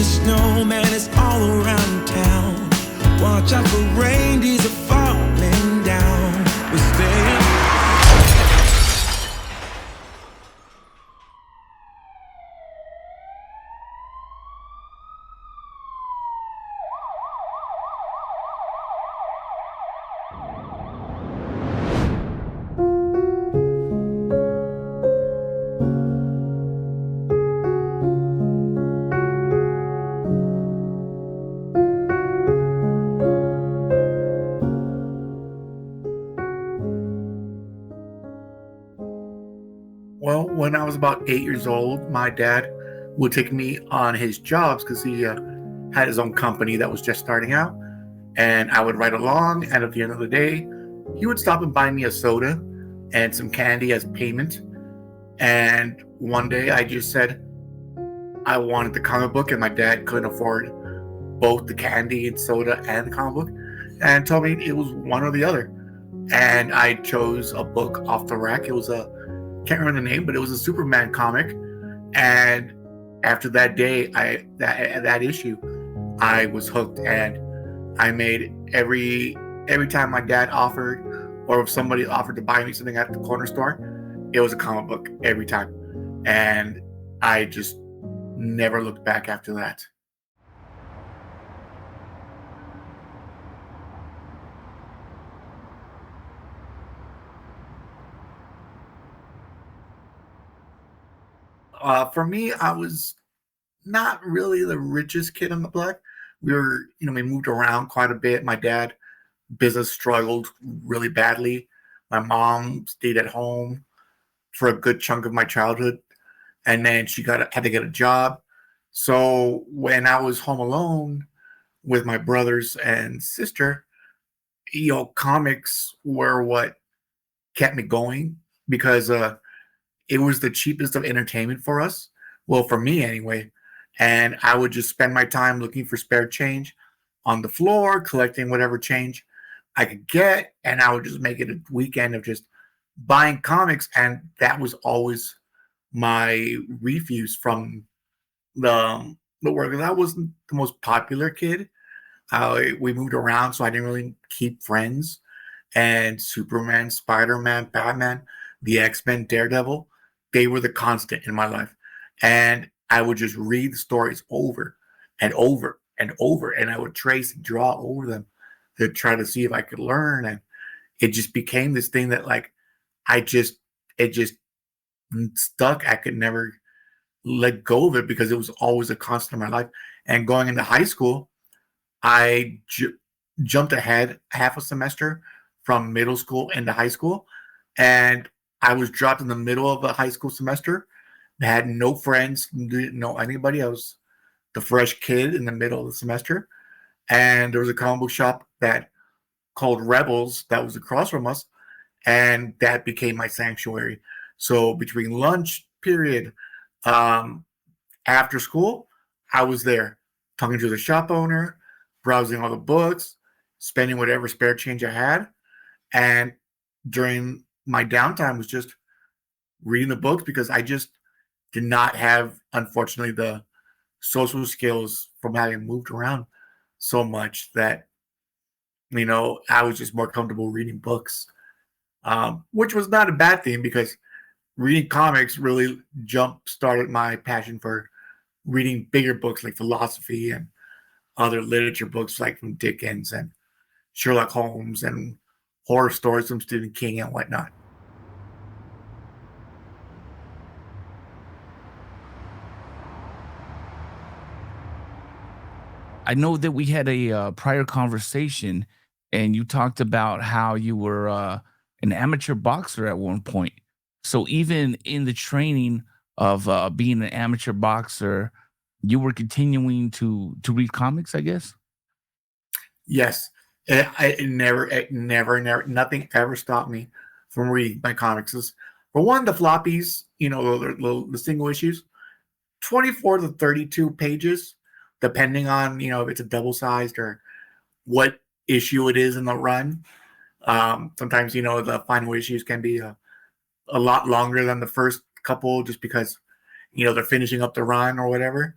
the snowman is all around town. Watch out for reindeers are falling down. We're staying. Well, when I was about 8 years old, my dad would take me on his jobs because he had his own company that was just starting out. And I would ride along. And at the end of the day, he would stop and buy me a soda and some candy as payment. And one day I just said I wanted the comic book, and my dad couldn't afford both the candy and soda and the comic book, and told me it was one or the other. And I chose a book off the rack. It was a can't remember the name, but it was a Superman comic. And after that day, that issue, I was hooked, and I made every time my dad offered, or if somebody offered to buy me something at the corner store, it was a comic book every time, and I just never looked back after that. For me, I was not really the richest kid on the block. We moved around quite a bit. My dad business struggled really badly. My mom stayed at home for a good chunk of my childhood, and then had to get a job. So when I was home alone with my brothers and sister, comics were what kept me going because it was the cheapest of entertainment for us. Well, for me anyway. And I would just spend my time looking for spare change on the floor, collecting whatever change I could get, and I would just make it a weekend of just buying comics, and that was always my refuse from the work. 'Cause I wasn't the most popular kid. We moved around, so I didn't really keep friends. And Superman, Spider-Man, Batman, the X-Men, Daredevil, they were the constant in my life. And I would just read the stories over and over and over, and I would trace and draw over them to try to see if I could learn. And it just became this thing that it just stuck. I could never let go of it because it was always a constant in my life. And going into high school, I jumped ahead half a semester from middle school into high school, and I was dropped in the middle of a high school semester. I had no friends, didn't know anybody. I was the fresh kid in the middle of the semester, and there was a comic book shop that called Rebels that was across from us, and that became my sanctuary. So between lunch period, um, after school, I was there talking to the shop owner, browsing all the books, spending whatever spare change I had, and during my downtime was just reading the books because I just did not have, unfortunately, the social skills from having moved around so much that I was just more comfortable reading books, which was not a bad thing because reading comics really jump started my passion for reading bigger books like philosophy and other literature books like from Dickens and Sherlock Holmes and horror stories from Stephen King and whatnot. I know that we had a prior conversation, and you talked about how you were an amateur boxer at one point. So even in the training of being an amateur boxer, you were continuing to read comics, I guess. Yes, it never, nothing ever stopped me from reading my comics. For one, the floppies, the single issues, 24 to 32 pages, depending on, if it's a double sized or what issue it is in the run. Sometimes, the final issues can be a lot longer than the first couple just because, they're finishing up the run or whatever.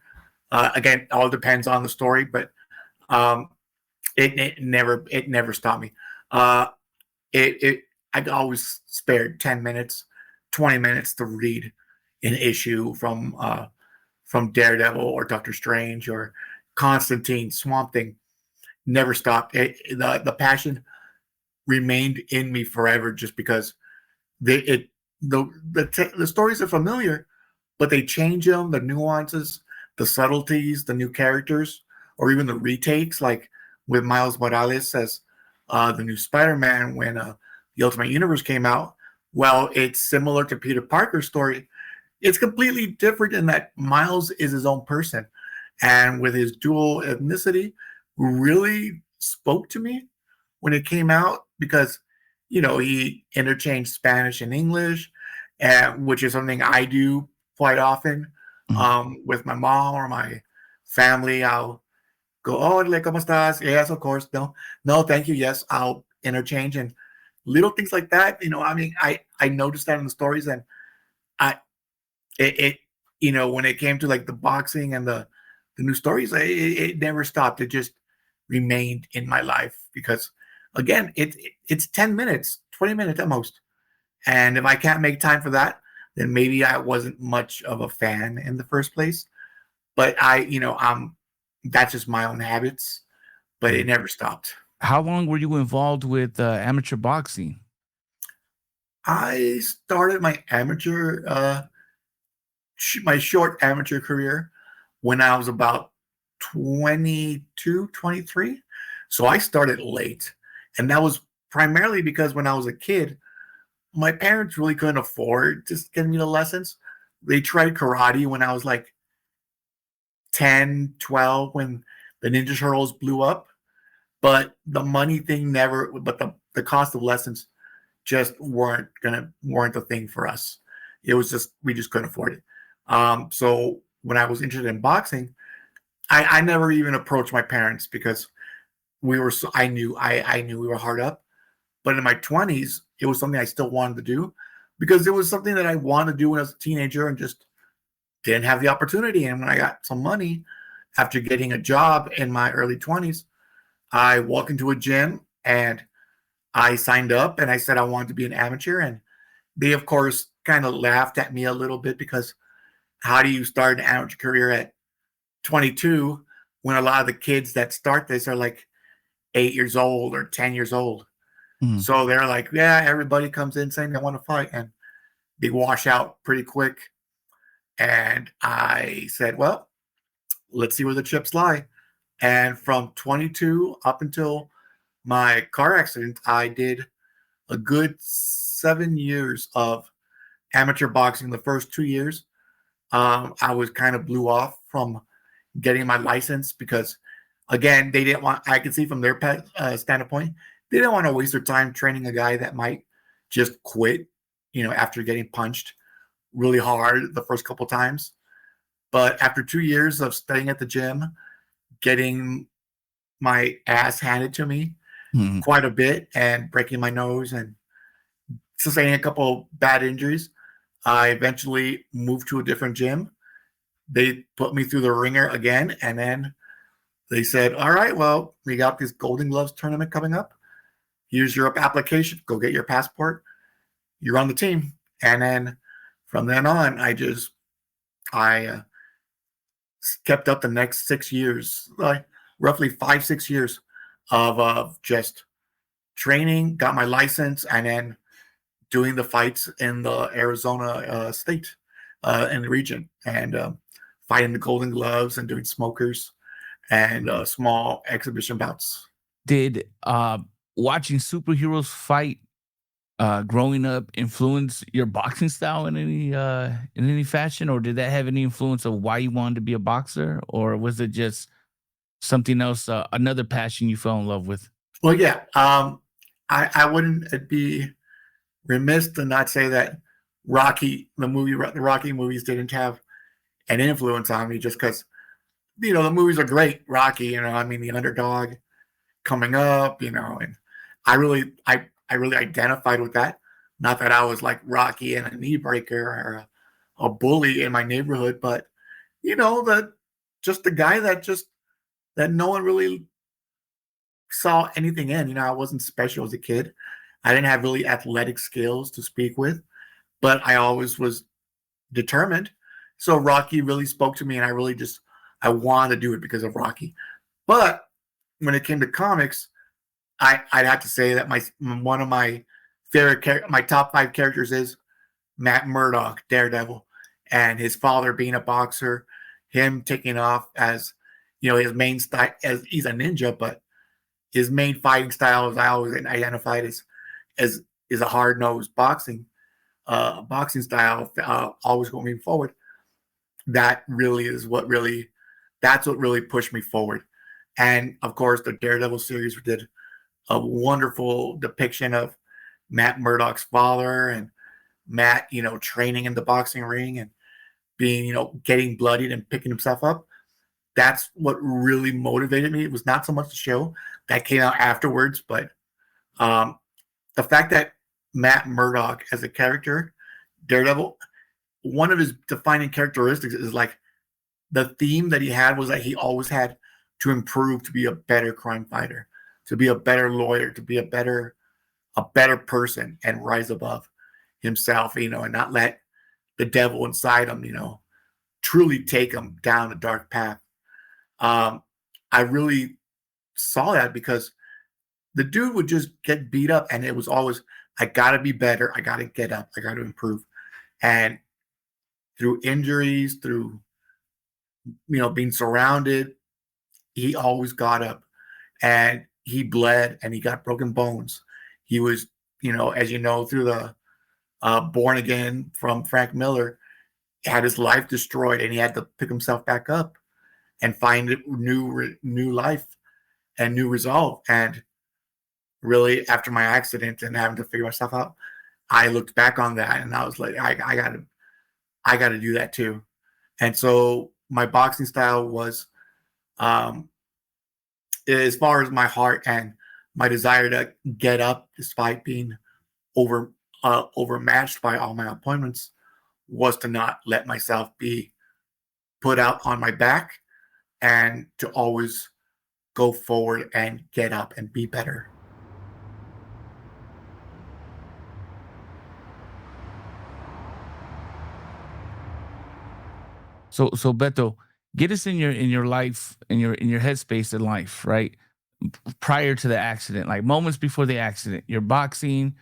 Again, all depends on the story, but um, it never stopped me. Uh, it I always spared 10 minutes, 20 minutes to read an issue from Daredevil or Doctor Strange or Constantine, Swamp Thing. Never stopped. The passion remained in me forever, just because they it the stories are familiar, but they change them, the nuances, the subtleties, the new characters, or even the retakes, like with Miles Morales as the new Spider-Man when the Ultimate Universe came out. Well, it's similar to Peter Parker's story. It's completely different in that Miles is his own person, and with his dual ethnicity, really spoke to me when it came out, because he interchanged Spanish and English, which is something I do quite often Mhm. with my mom or my family. I'll go, oh, like, ¿cómo estás? Yes, of course. No, no, thank you. Yes, I'll interchange, and little things like that. I mean, I noticed that in the stories, and I it when it came to like the boxing and the new stories, it never stopped. It just remained in my life because, again, it's 10 minutes, 20 minutes at most, and if I can't make time for that, then maybe I wasn't much of a fan in the first place. But that's just my own habits. But it Mhm. never stopped. How long were you involved with amateur boxing? I started my short amateur career when I was about 22, 23. So I started late. And that was primarily because when I was a kid, my parents really couldn't afford to get me the lessons. They tried karate when I was like 10, 12, when the Ninja Turtles blew up. But the money thing never, but the cost of lessons just weren't a thing for us. It was just, we just couldn't afford it. So when I was interested in boxing, I never even approached my parents because I knew we were hard up. But in my 20s, it was something I still wanted to do because it was something that I wanted to do when I was a teenager and just didn't have the opportunity. And when I got some money after getting a job in my early 20s, I walked into a gym and I signed up and I said I wanted to be an amateur. And they, of course, kind of laughed at me a little bit because how do you start an amateur career at 22 when a lot of the kids that start this are like 8 years old or 10 years old? Mhm. So they're like, yeah, everybody comes in saying they want to fight and they wash out pretty quick. And I said, well, let's see where the chips lie. And from 22 up until my car accident, I did a good 7 years of amateur boxing. The first 2 years, I was kind of blew off from getting my license because, again, they didn't want, I could see from their standpoint, they didn't want to waste their time training a guy that might just quit, after getting punched really hard the first couple times. But after 2 years of staying at the gym, getting my ass handed to me Mhm. quite a bit and breaking my nose and sustaining a couple bad injuries, I eventually moved to a different gym. They put me through the ringer again, and then they said, all right, well, we got this Golden Gloves tournament coming up. Here's your application. Go get your passport. You're on the team. And then from then on, I kept up the next 6 years, like roughly 5, 6 years of just training, got my license, and then doing the fights in the Arizona state in the region, and fighting the Golden Gloves and doing smokers and small exhibition bouts. Did watching superheroes fight growing up influence your boxing style in any fashion, or did that have any influence of why you wanted to be a boxer, or was it just something else, another passion you fell in love with? Well, yeah, I wouldn't be remiss to not say that the Rocky movies didn't have an influence on me just because the movies are great. Rocky, I mean, the underdog coming up, and I really identified with that. Not that I was like Rocky and a knee breaker or a bully in my neighborhood, but the just the guy that no one really saw anything in. I wasn't special as a kid. I didn't have really athletic skills to speak with, but I always was determined. So Rocky really spoke to me, and I wanted to do it because of Rocky. But when it came to comics, I'd have to say that one of my my top 5 characters is Matt Murdock, Daredevil, and his father being a boxer, him taking off as his main style, as he's a ninja, but his main fighting style, as I always identified, as is a hard nosed boxing style, always going forward. That really is that's what really pushed me forward. And of course, the Daredevil series did a wonderful depiction of Matt Murdock's father and Matt, training in the boxing ring and being, getting bloodied and picking himself up. That's what really motivated me. It was not so much the show that came out afterwards, but the fact that Matt Murdock as a character, Daredevil, one of his defining characteristics is like the theme that he had was that he always had to improve to be a better crime fighter, to be a better lawyer, to be a better person and rise above himself, and not let the devil inside him, truly take him down a dark path. I really saw that because the dude would just get beat up, and it was always, I gotta be better, I gotta get up, I gotta improve. And through injuries, through being surrounded, he always got up, and he bled, and he got broken bones. He was, as through the Born Again from Frank Miller, had his life destroyed, and he had to pick himself back up and find new life and new resolve. And really, after my accident and having to figure myself out, I looked back on that, and I was like, I gotta do that too. And so my boxing style was, as far as my heart and my desire to get up despite being overmatched by all my opponents, was to not let myself be put out on my back, and to always go forward and get up and be better. So Beto, get us in your life, in your headspace in life, right? Prior to the accident, like moments before the accident. You're boxing,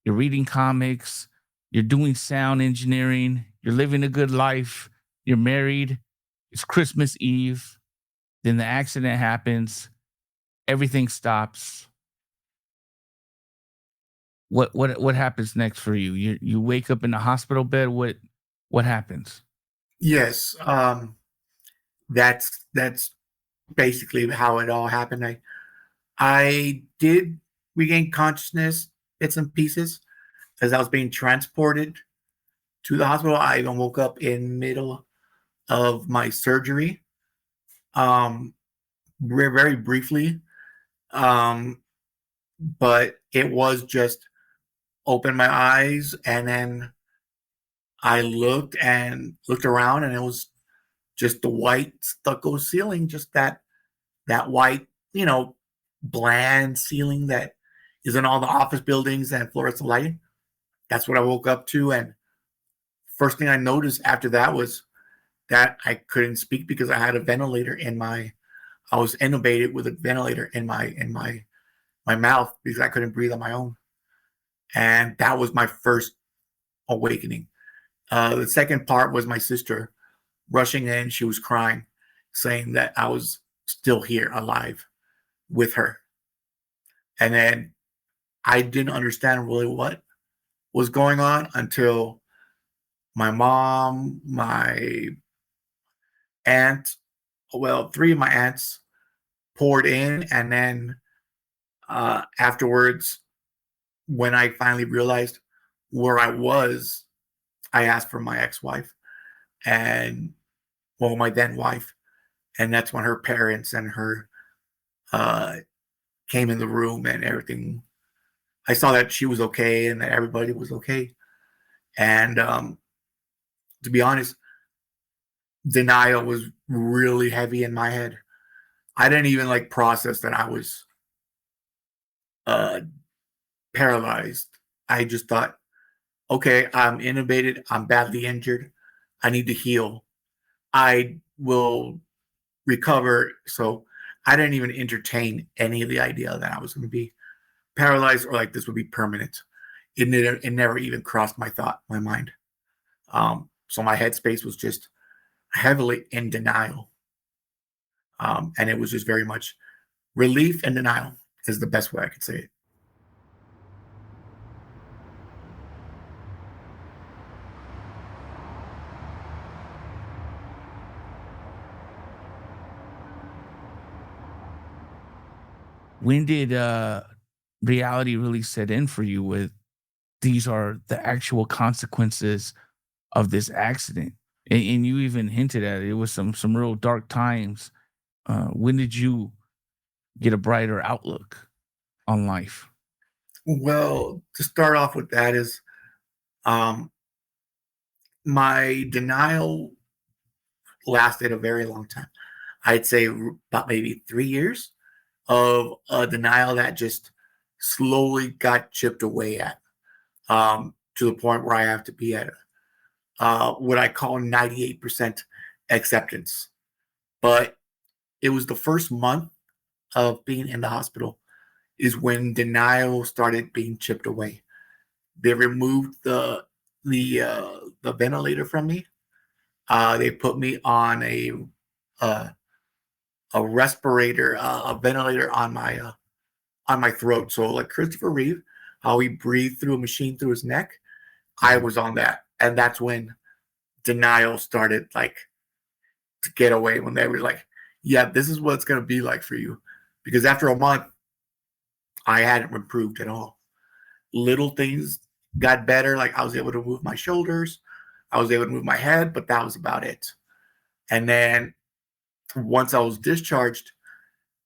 you're reading comics, you're doing sound engineering, you're living a good life, you're married, it's Christmas Eve, then the accident happens, everything stops. What happens next for you? You wake up in the hospital bed. What happens? Yes, that's basically how it all happened. I did regain consciousness, bits and pieces, as I was being transported to the hospital. I even woke up in middle of my surgery, very briefly, um, but it was just open my eyes, and then I looked around, and it was just the white stucco ceiling, just that white, bland ceiling that is in all the office buildings and fluorescent lighting. That's what I woke up to. And first thing I noticed after that was that I couldn't speak because I had a ventilator I was intubated with a ventilator in my mouth because I couldn't breathe on my own. And that was my first awakening. The second part was my sister rushing in. She was crying, saying that I was still here alive with her. And then I didn't understand really what was going on until my mom, my aunt, well, 3 of my aunts poured in. And then afterwards, when I finally realized where I was, I asked for my ex-wife, and my then wife. And that's when her parents and her came in the room, and everything. I saw that she was okay and that everybody was okay. And to be honest, denial was really heavy in my head. I didn't even like process that I was uh, paralyzed. I just thought, okay, I'm intubated, I'm badly injured, I need to heal. I will recover. So I didn't even entertain any of the idea that I was going to be paralyzed or like this would be permanent. It never even crossed my mind. So my headspace was just heavily in denial. And it was just very much relief and denial is the best way I could say it. When did reality really set in for you with these are the actual consequences of this accident? And you even hinted at it. It was some real dark times. When did you get a brighter outlook on life? Well, to start off with that is um, my denial lasted a very long time. I'd say about maybe 3 years of a denial that just slowly got chipped away at to the point where I have to be at what I call 98% acceptance. But it was the first month of being in the hospital is when denial started being chipped away. They removed the ventilator from me. They put me on uh, a respirator, a ventilator on my throat. So like Christopher Reeve, how he breathed through a machine through his neck, I Mhm. was on that, and that's when denial started like to get away. When they were like, "Yeah, this is what it's gonna be like for you," because after a month, I hadn't improved at all. Little things got better, like I was able to move my shoulders, I was able to move my head, but that was about it. And then once I was discharged,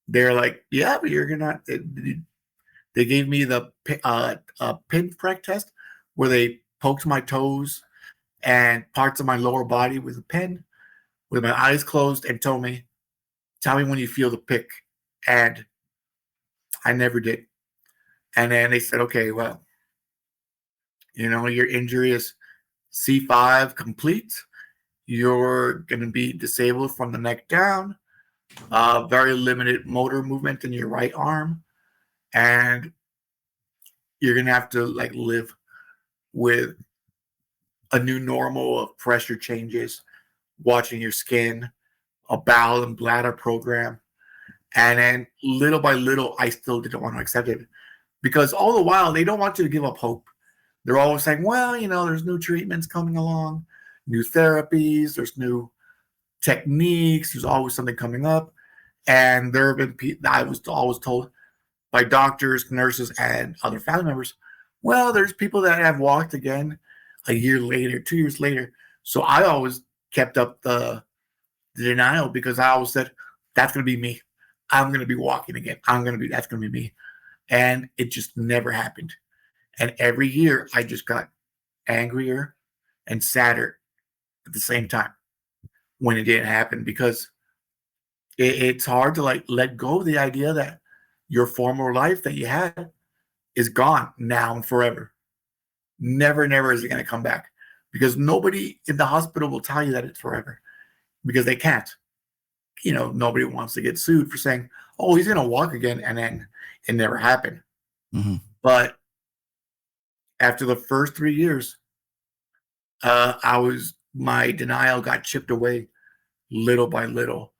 they're like, "Yeah, but you're gonna." They gave me the pinprick test, where they poked my toes and parts of my lower body with a pen, with my eyes closed, and told me, "Tell me when you feel the pick." And I never did. And then they said, "Okay, well, your injury is C5 complete. You're going to be disabled from the neck down. Very limited motor movement in your right arm, and you're going to have to like live with a new normal of pressure changes, watching your skin, a bowel and bladder program." And then little by little, I still didn't want to accept it because all the while they don't want you to give up hope. They're always saying, well, there's new treatments coming along, new therapies, there's new techniques, there's always something coming up. And there have been I was always told by doctors, nurses, and other family members, well, there's people that have walked again a year later, 2 years later. So I always kept up the denial because I always said, that's going to be me. I'm going to be walking again. That's going to be me. And it just never happened. And every year I just got angrier and sadder at the same time when it didn't happen because it's hard to like let go of the idea that your former life that you had is gone now and forever. Never, never is it going to come back because nobody in the hospital will tell you that it's forever because they can't. Nobody wants to get sued for saying, oh, he's going to walk again. And then it never happened. Mhm. But after the first 3 years, my denial got chipped away little by little.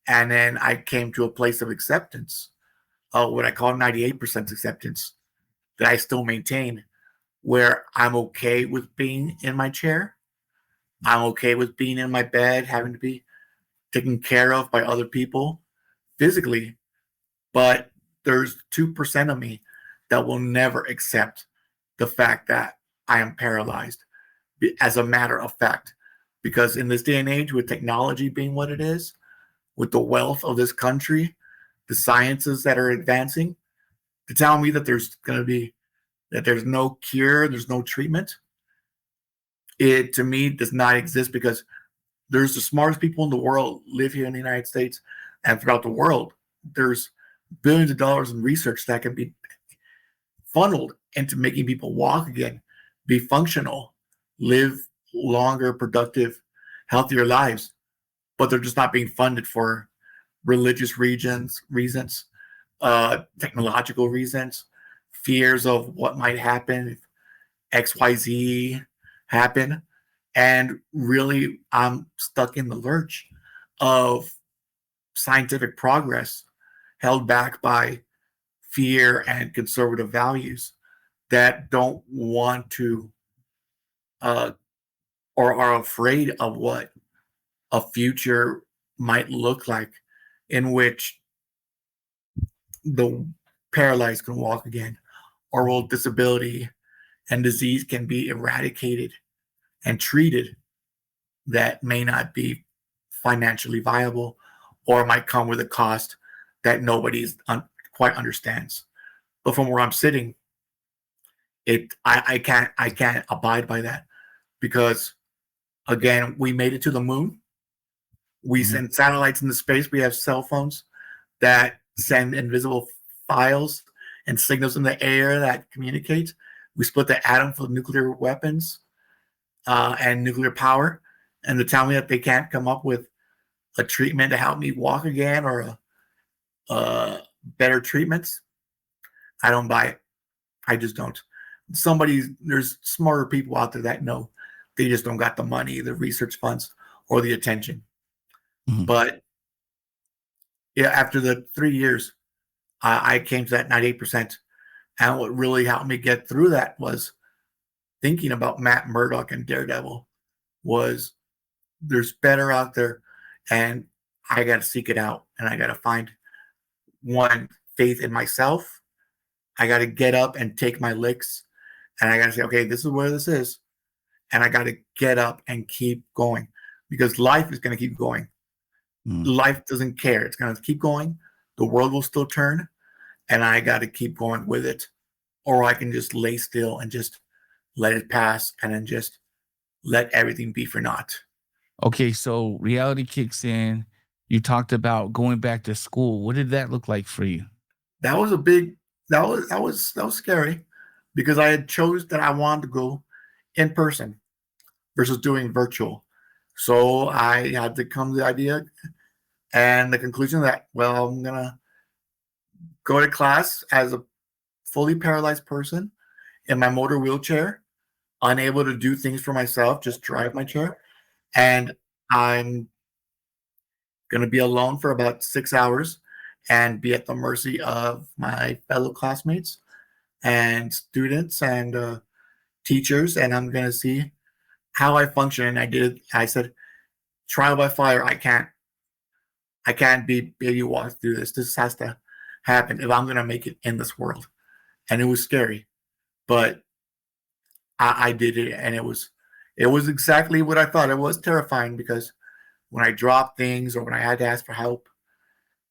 And then I came to a place of acceptance, what I call 98% acceptance that I still maintain, where I'm okay with being in my chair. I'm okay with being in my bed, having to be taken care of by other people physically. But there's 2% of me that will never accept the fact that I am paralyzed as a matter of fact. Because in this day and age, with technology being what it is, with the wealth of this country, the sciences that are advancing, to tell me that there's no cure, there's no treatment, it to me does not exist because There's the smartest people in the world live here in the United States and throughout the world. There's billions of dollars in research that can be funneled into making people walk again, be functional, live longer, productive, healthier lives, but they're just not being funded for religious reasons, technological reasons, fears of what might happen if XYZ happen. And really, I'm stuck in the lurch of scientific progress held back by fear and conservative values that don't want to or are afraid of what a future might look like in which the paralyzed can walk again, or will disability and disease can be eradicated and treated that may not be financially viable or might come with a cost that nobody's quite understands. But from where I'm sitting, I can't abide by that because again, we made it to the moon. We send satellites into space. We have cell phones that send invisible files and signals in the air that communicate. We split the atom for nuclear weapons and nuclear power. And to tell me that they can't come up with a treatment to help me walk again or better treatments, I don't buy it. I just don't. There's smarter people out there that know. They just don't got the money, the research funds, or the attention. Mhm. But yeah, after the 3 years, I came to that 98%. And what really helped me get through that was thinking about Matt Murdock and Daredevil. Was there's better out there, and I got to seek it out, and I got to find one faith in myself. I got to get up and take my licks, and I got to say, okay, this is where this is, and I got to get up and keep going because life is going to keep going. Life doesn't care. It's going to keep going. The world will still turn, and I got to keep going with it, or I can just lay still and just let it pass, and then just let everything be for naught. Okay, so reality kicks in. You talked about going back to school. What did that look like for you? That was a big. That was scary because I had chose that I wanted to go in person versus doing virtual. So I had to come to the idea and the conclusion that, well, I'm gonna go to class as a fully paralyzed person in my motor wheelchair, unable to do things for myself, just drive my chair, and I'm gonna be alone for about 6 hours and be at the mercy of my fellow classmates and students and teachers, and I'm gonna see how I function. And I did. I said, trial by fire. I can't be baby walk through this. This has to happen if I'm gonna make it in this world. And it was scary, but I did it, and it was exactly what I thought. It was terrifying because when I dropped things or when I had to ask for help,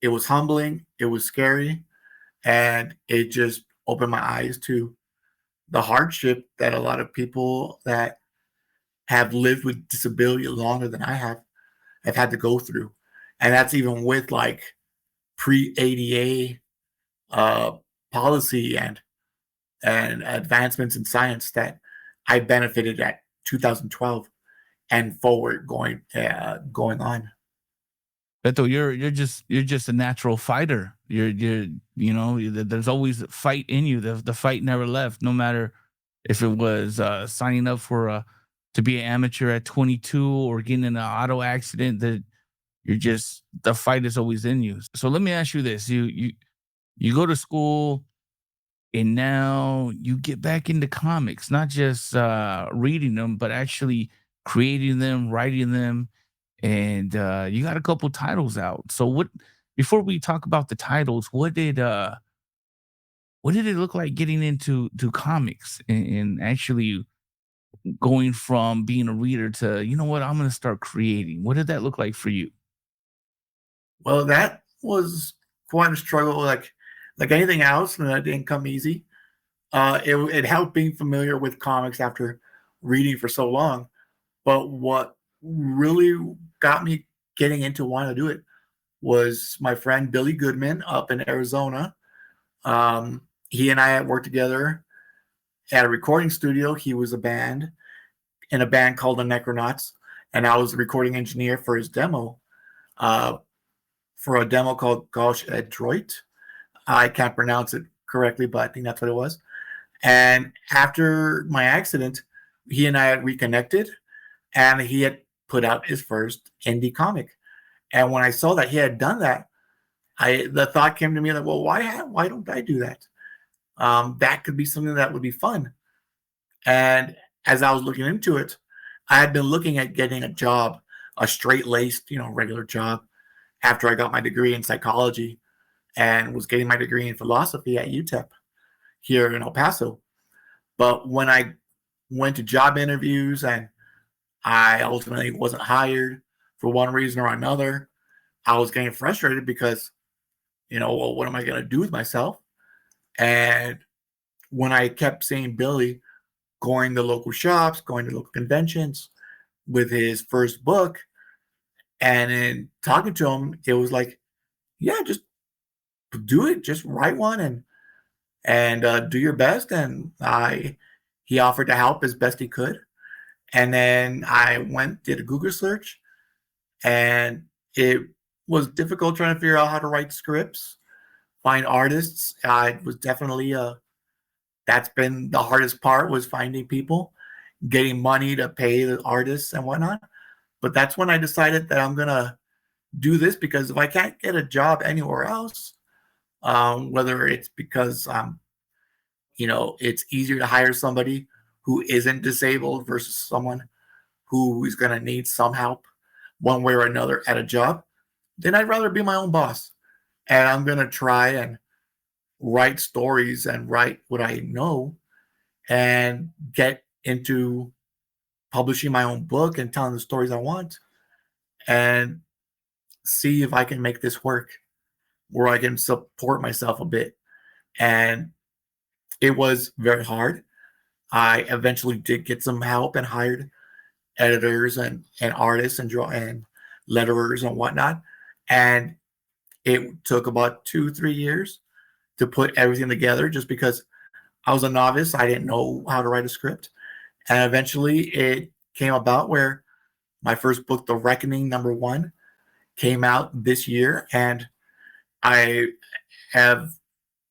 it was humbling, it was scary, and it just opened my eyes to the hardship that a lot of people that have lived with disability longer than I have had to go through. And that's even with like pre-ADA uh, policy and advancements in science that I benefited at 2012 and forward going on. Beto, you're just a natural fighter. There's always a fight in you. The fight never left, no matter if it was signing up for to be an amateur at 22 or getting in an auto accident. That the fight is always in you. So let me ask you this: you go to school, and now you get back into comics, not just reading them, but actually creating them, writing them, and you got a couple titles out. So what? Before we talk about the titles, what did it look like getting into comics and actually going from being a reader to, you know what, I'm going to start creating? What did that look like for you? Well, that was quite a struggle, like anything else, and that didn't come easy. It helped being familiar with comics after reading for so long. But what really got me getting into wanting to do it was my friend Billy Goodman up in Arizona. He and I had worked together at a recording studio. He was in a band called the Necronauts, and I was the recording engineer for his demo, uh, for a demo called Gauche Adroit. I can't pronounce it correctly, but I think that's what it was. And after my accident, he and I had reconnected, and he had put out his first indie comic. And when I saw that he had done that, the thought came to me like, well, why don't I do that? That could be something that would be fun. And as I was looking into it, I had been looking at getting a job, a straight laced, regular job, after I got my degree in psychology and was getting my degree in philosophy at UTEP here in El Paso. But when I went to job interviews and I ultimately wasn't hired for one reason or another, I was getting frustrated because, well, what am I going to do with myself? And when I kept seeing Billy going to local shops, going to local conventions with his first book, and in talking to him, it was like, yeah, just do it, just write one and do your best. And he offered to help as best he could. And then I did a Google search, and it was difficult trying to figure out how to write scripts, find artists. It was definitely that's been the hardest part, was finding people, getting money to pay the artists and whatnot. But that's when I decided that I'm gonna do this, because if I can't get a job anywhere else, whether it's because it's easier to hire somebody who isn't disabled versus someone who is gonna need some help one way or another at a job, then I'd rather be my own boss. And I'm gonna try and write stories and write what I know and get into publishing my own book and telling the stories I want, and see if I can make this work where I can support myself a bit. And it was very hard. I eventually did get some help and hired editors and artists and letterers and whatnot. And it took about 2-3 years to put everything together, just because I was a novice. I didn't know how to write a script. And eventually it came about where my first book, The Reckoning #1, came out this year. And I am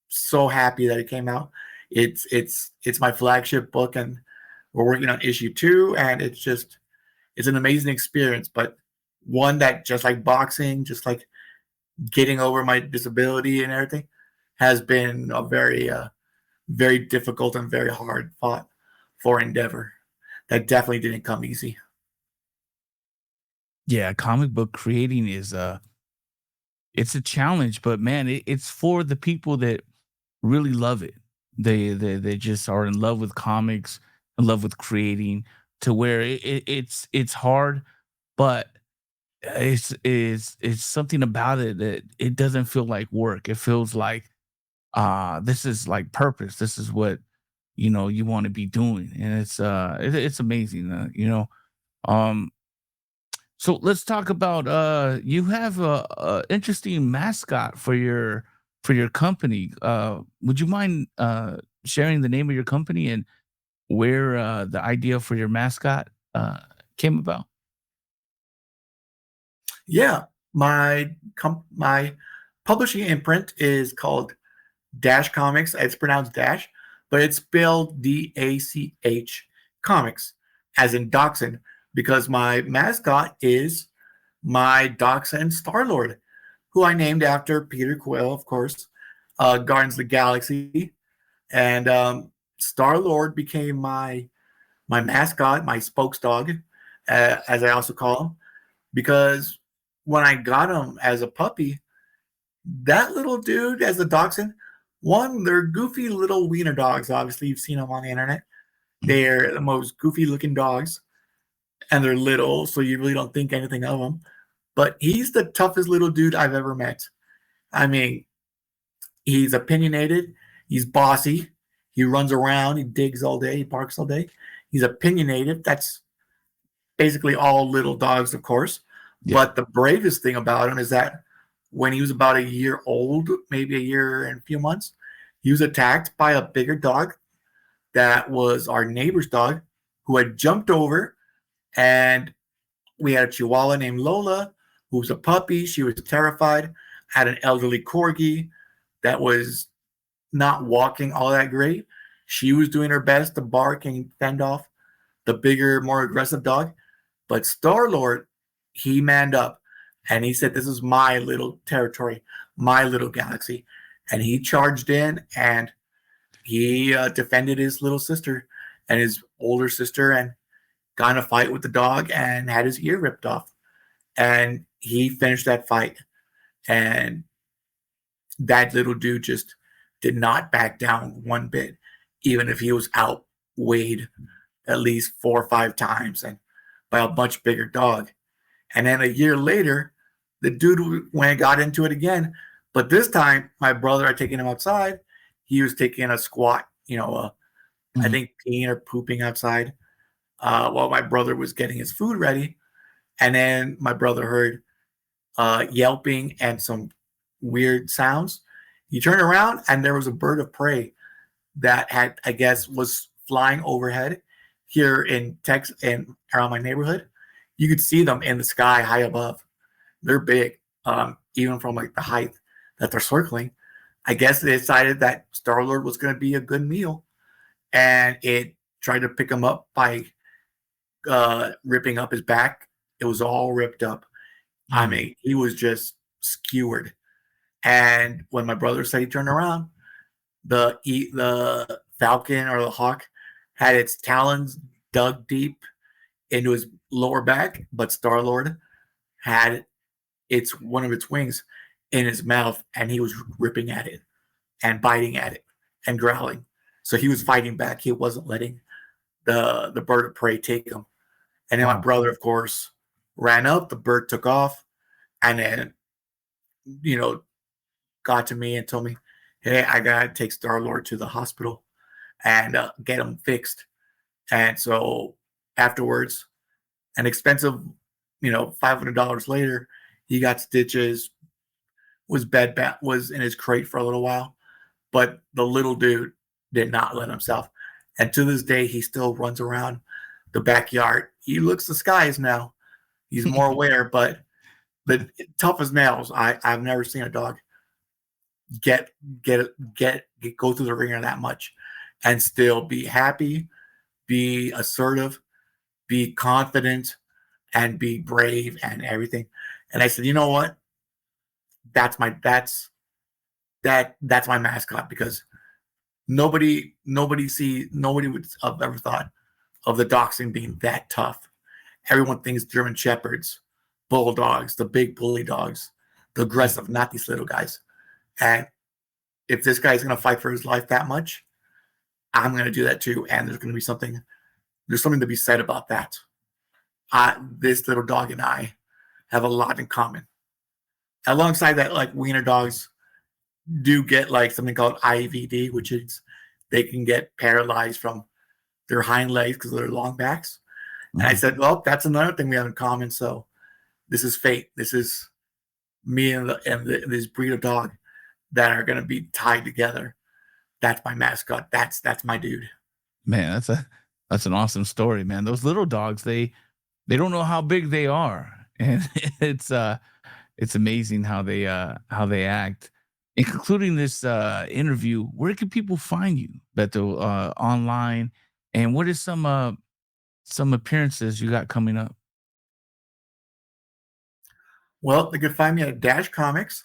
so happy that it came out. It's my flagship book, and we're working on issue 2, and it's an amazing experience, but one that, just like boxing, just like getting over my disability and everything, has been a very very difficult and very hard fought for endeavor that definitely didn't come easy. Yeah, comic book creating is it's a challenge, but man, it's for the people that really love it. They just are in love with comics, in love with creating, to where it's hard, but it's something about it that it doesn't feel like work. It feels like this is like purpose. This is what you want to be doing, and it's amazing. Um, so let's talk about you have a interesting mascot for your company. Would you mind sharing the name of your company and where the idea for your mascot came about? Yeah, my publishing imprint is called Dash Comics. It's pronounced Dash, but it's spelled DACH Comics, as in Dachshund, because my mascot is my Dachshund Star-Lord, who I named after Peter Quill, of course, Guardians of the Galaxy. And Star-Lord became my mascot, my spokes dog, as I also call him, because when I got him as a puppy, that little dude as a dachshund, one, they're goofy little wiener dogs. Obviously, you've seen them on the internet. They're the most goofy looking dogs, and they're little, so you really don't think anything of them. But he's the toughest little dude I've ever met. I mean, he's opinionated, he's bossy, he runs around, he digs all day, he barks all day. He's opinionated. basically all little dogs, of course. Yeah. But the bravest thing about him is that when he was about a year old, maybe a year and a few months, he was attacked by a bigger dog that was our neighbor's dog who had jumped over. And we had a Chihuahua named Lola, who was a puppy. She was terrified. Had an elderly corgi that was not walking all that great. She was doing her best to bark and fend off the bigger, more aggressive dog. But Star Lord, he manned up and he said, "This is my little territory, my little galaxy." And he charged in and he defended his little sister and his older sister and got in a fight with the dog and had his ear ripped off. And he finished that fight. And that little dude just did not back down one bit, even if he was outweighed at least 4 or 5 times and by a much bigger dog. And then a year later, the dude went and got into it again. But this time, my brother had taken him outside. He was taking a squat, I think peeing or pooping outside while my brother was getting his food ready. And then my brother heard yelping and some weird sounds. He turned around and there was a bird of prey that had, I guess, was flying overhead here in Texas and around my neighborhood. You could see them in the sky high above. They're big, even from like the height that they're circling. I guess they decided that Star-Lord was going to be a good meal, and it tried to pick him up by ripping up his back. It was all ripped up. I mean, he was just skewered. And when my brother said he turned around, the falcon or the hawk had its talons dug deep into his lower back, but Star-Lord had one of its wings in his mouth, and he was ripping at it and biting at it and growling. So he was fighting back. He wasn't letting the bird of prey take him. And then my brother, of course, ran up. The bird took off, and then, got to me and told me, "Hey, I gotta take Star-Lord to the hospital and get him fixed." And so afterwards, an expensive, $500 later, he got stitches, was in his crate for a little while, but the little dude did not let himself. And to this day, he still runs around the backyard. He looks the skies now. He's more aware, but the toughest nails. I've never seen a dog go through the ringer that much and still be happy, be assertive, be confident, and be brave and everything. And I said, you know what? That's my mascot, because nobody would have ever thought of the dachshund being that tough. Everyone thinks German shepherds, bulldogs, the big bully dogs, the aggressive, not these little guys. And if this guy's going to fight for his life that much, I'm going to do that too. And there's something to be said about that. This little dog and I have a lot in common. Alongside that, like, wiener dogs do get like something called IVD, which is they can get paralyzed from their hind legs because of their long backs. And I said, well, that's another thing we have in common. So this is fate. This is me and this breed of dog that are going to be tied together. That's my mascot. That's my dude. Man, that's an awesome story, man. Those little dogs, they don't know how big they are, and it's amazing how they act. In concluding this interview, where can people find you, Beto, online, and what is some appearances you got coming up? Well, they can find me at Dash Comics,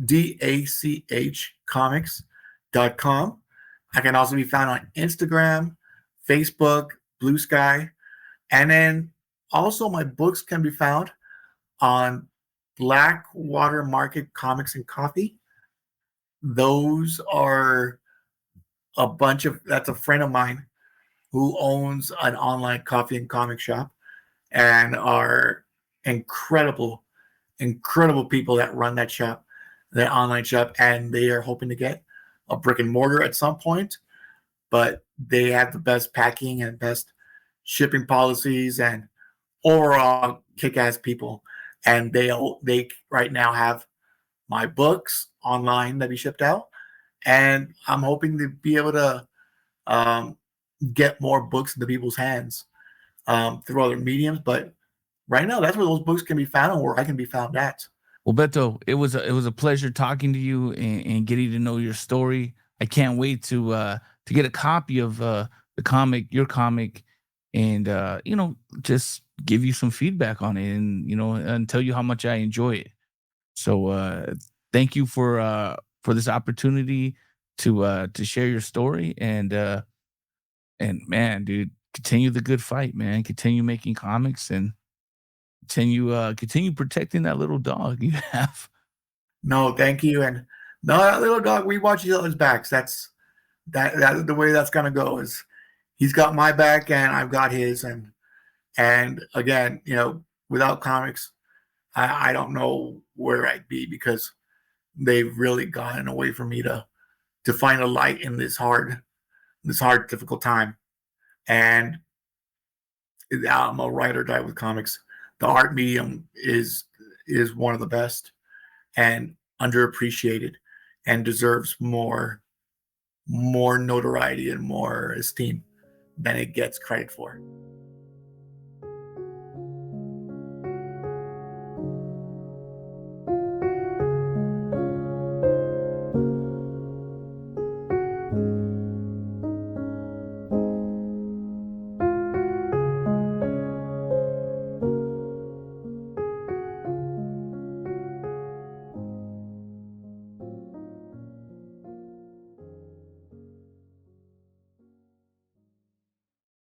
DACH Comics.com. I can also be found on Instagram, Facebook, Blue Sky, and then also my books can be found on Blackwater Market Comics and Coffee. Those are that's a friend of mine who owns an online coffee and comic shop, and are incredible people that run that shop, that online shop, and they are hoping to get a brick and mortar at some point, but they have the best packing and best shipping policies, and overall kick-ass people, and they right now have my books online that we shipped out, and I'm hoping to be able to um, get more books into people's hands through other mediums. But right now, that's where those books can be found and where I can be found at. Well, Beto, it was a pleasure talking to you and getting to know your story. I can't wait to get a copy of the comic, your comic, and just give you some feedback on it, and and tell you how much I enjoy it. So thank you for this opportunity to share your story, and man, dude, continue the good fight, man. Continue making comics and continue protecting that little dog you have. No, thank you. And no, that little dog, we watch each other's backs. That's the way that's gonna go. Is he's got my back and I've got his. And again, without comics, I don't know where I'd be, because they've really gotten away from me to find a light in this hard, difficult time. And I'm a writer die with comics. The art medium is one of the best and underappreciated, and deserves more notoriety and more esteem than it gets credit for.